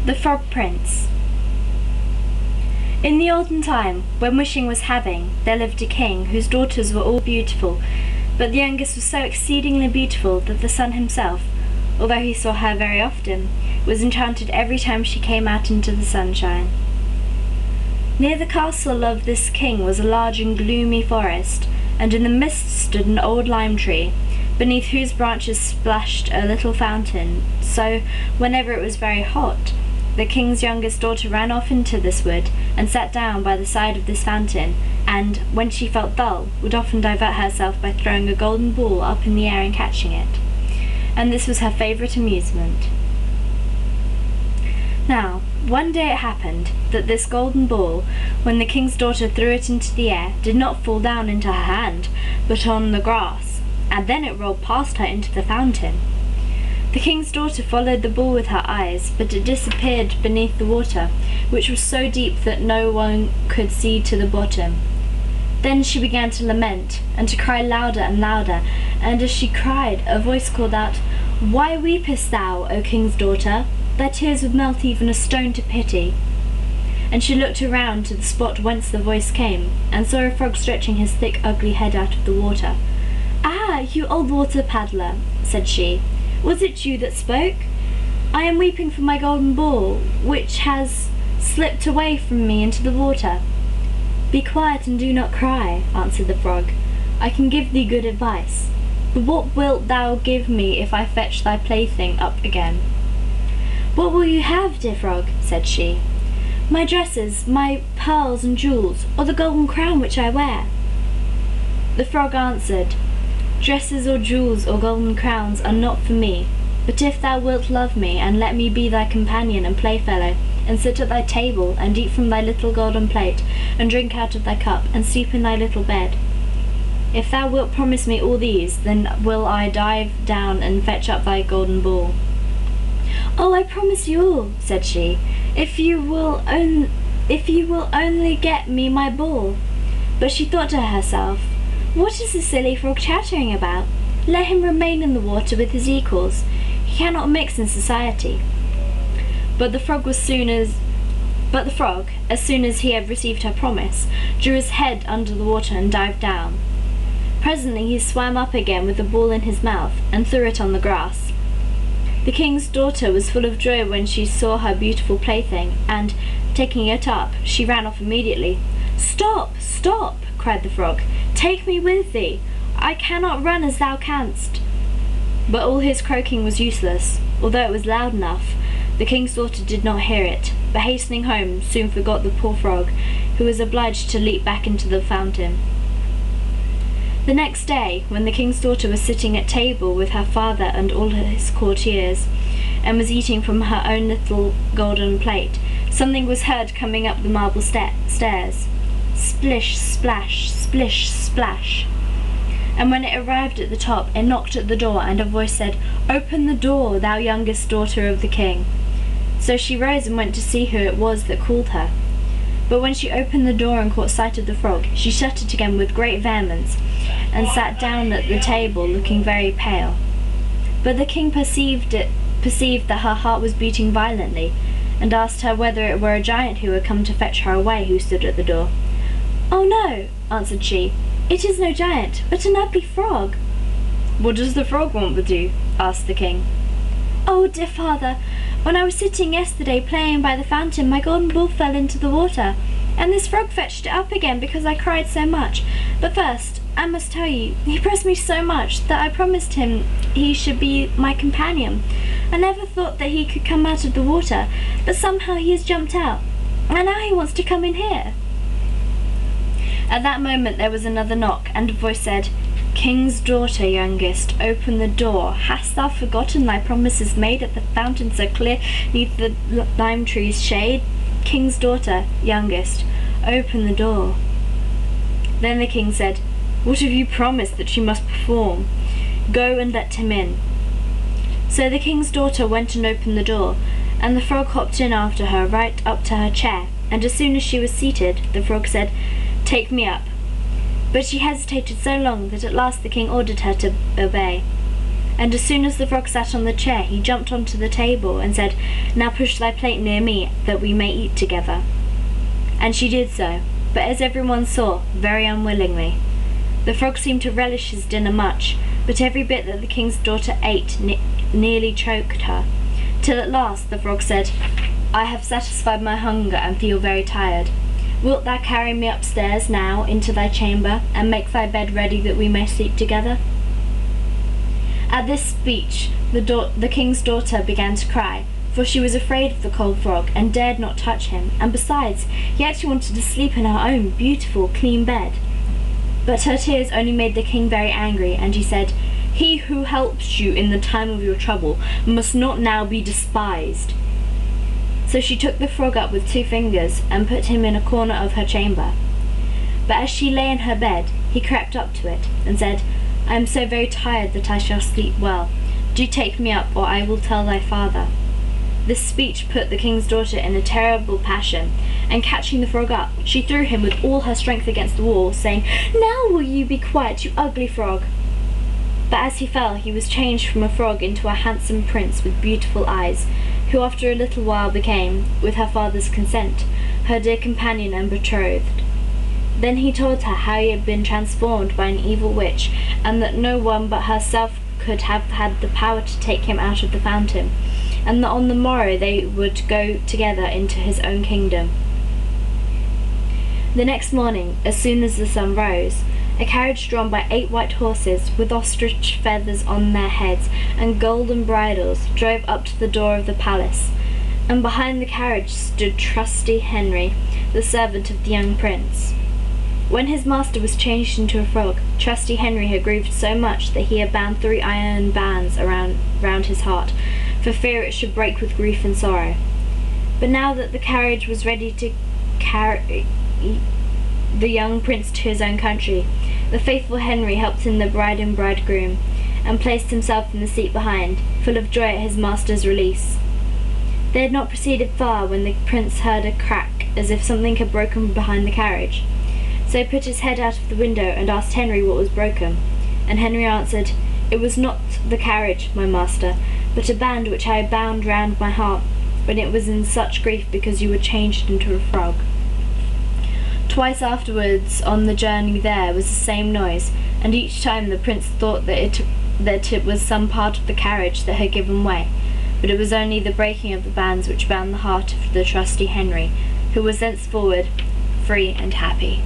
The Frog Prince. In the olden time, when wishing was having, there lived a king whose daughters were all beautiful, but the youngest was so exceedingly beautiful that the sun himself, although he saw her very often, was enchanted every time she came out into the sunshine. Near the castle of this king was a large and gloomy forest, and in the midst stood an old lime tree, beneath whose branches splashed a little fountain, so whenever it was very hot, the king's youngest daughter ran off into this wood and sat down by the side of this fountain, and, when she felt dull, would often divert herself by throwing a golden ball up in the air and catching it. And this was her favourite amusement. Now, one day it happened that this golden ball, when the king's daughter threw it into the air, did not fall down into her hand, but on the grass, and then it rolled past her into the fountain. The king's daughter followed the ball with her eyes, but it disappeared beneath the water, which was so deep that no one could see to the bottom. Then she began to lament, and to cry louder and louder, and as she cried, a voice called out, "Why weepest thou, O king's daughter? Thy tears would melt even a stone to pity." And she looked around to the spot whence the voice came, and saw a frog stretching his thick ugly head out of the water. "Ah, you old water paddler," said she, "was it you that spoke? I am weeping for my golden ball, which has slipped away from me into the water." "Be quiet and do not cry," answered the frog. "I can give thee good advice. But what wilt thou give me if I fetch thy plaything up again?" "What will you have, dear frog?" said she. "My dresses, my pearls and jewels, or the golden crown which I wear?" The frog answered, "Dresses or jewels or golden crowns are not for me, but if thou wilt love me, and let me be thy companion and playfellow, and sit at thy table, and eat from thy little golden plate, and drink out of thy cup, and sleep in thy little bed, if thou wilt promise me all these, then will I dive down and fetch up thy golden ball." "Oh, I promise you all," said she, if you will only get me my ball." But she thought to herself, "What is the silly frog chattering about? Let him remain in the water with his equals. He cannot mix in society." But the frog, as soon as he had received her promise, drew his head under the water and dived down. Presently he swam up again with the ball in his mouth, and threw it on the grass. The king's daughter was full of joy when she saw her beautiful plaything, and, taking it up, she ran off immediately. "Stop, stop!" cried the frog. "Take me with thee. I cannot run as thou canst." But all his croaking was useless, although it was loud enough. The king's daughter did not hear it, but hastening home soon forgot the poor frog, who was obliged to leap back into the fountain. The next day, when the king's daughter was sitting at table with her father and all his courtiers, and was eating from her own little golden plate, something was heard coming up the marble stairs. Splish, splash, splish, splash. And when it arrived at the top, it knocked at the door, and a voice said, "Open the door, thou youngest daughter of the king." So she rose and went to see who it was that called her. But when she opened the door and caught sight of the frog, she shut it again with great vehemence, and sat down at the table looking very pale. But the king perceived that her heart was beating violently, and asked her whether it were a giant who had come to fetch her away, who stood at the door. "Oh no," answered she, "it is no giant, but an ugly frog." "What does the frog want with you?" asked the king. "Oh, dear father, when I was sitting yesterday playing by the fountain, my golden ball fell into the water, and this frog fetched it up again because I cried so much. But first, I must tell you, he pressed me so much that I promised him he should be my companion. I never thought that he could come out of the water, but somehow he has jumped out, and now he wants to come in here." At that moment there was another knock, and a voice said, "King's daughter, youngest, open the door. Hast thou forgotten thy promises made at the fountain so clear 'neath the lime tree's shade? King's daughter, youngest, open the door." Then the king said, "What have you promised that you must perform? Go and let him in." So the king's daughter went and opened the door, and the frog hopped in after her right up to her chair, and as soon as she was seated, the frog said, "Take me up." But she hesitated so long that at last the king ordered her to obey. And as soon as the frog sat on the chair, he jumped onto the table and said, "Now push thy plate near me, that we may eat together." And she did so, but as everyone saw, very unwillingly. The frog seemed to relish his dinner much, but every bit that the king's daughter ate nearly choked her, till at last the frog said, "I have satisfied my hunger and feel very tired. Wilt thou carry me upstairs now into thy chamber, and make thy bed ready that we may sleep together?" At this speech the king's daughter began to cry, for she was afraid of the cold frog and dared not touch him, and besides, he actually wanted to sleep in her own beautiful, clean bed. But her tears only made the king very angry, and he said, "He who helps you in the time of your trouble must not now be despised." So she took the frog up with 2 fingers and put him in a corner of her chamber. But as she lay in her bed, he crept up to it and said, "I am so very tired that I shall sleep well. Do take me up, or I will tell thy father." This speech put the king's daughter in a terrible passion, and catching the frog up, she threw him with all her strength against the wall, saying, "Now will you be quiet, you ugly frog?" But as he fell, he was changed from a frog into a handsome prince with beautiful eyes, who after a little while became, with her father's consent, her dear companion and betrothed. Then he told her how he had been transformed by an evil witch, and that no one but herself could have had the power to take him out of the fountain, and that on the morrow they would go together into his own kingdom. The next morning, as soon as the sun rose, a carriage drawn by 8 white horses, with ostrich feathers on their heads and golden bridles, drove up to the door of the palace, and behind the carriage stood trusty Henry, the servant of the young prince. When his master was changed into a frog, trusty Henry had grieved so much that he had bound 3 iron bands round his heart, for fear it should break with grief and sorrow. But now that the carriage was ready to carry the young prince to his own country, the faithful Henry helped in the bride and bridegroom, and placed himself in the seat behind, full of joy at his master's release. They had not proceeded far when the prince heard a crack, as if something had broken behind the carriage. So he put his head out of the window and asked Henry what was broken. And Henry answered, "It was not the carriage, my master, but a band which I had bound round my heart, when it was in such grief because you were changed into a frog." Twice afterwards on the journey there was the same noise, and each time the prince thought that it was some part of the carriage that had given way, but it was only the breaking of the bands which bound the heart of the trusty Henry, who was thenceforward free and happy.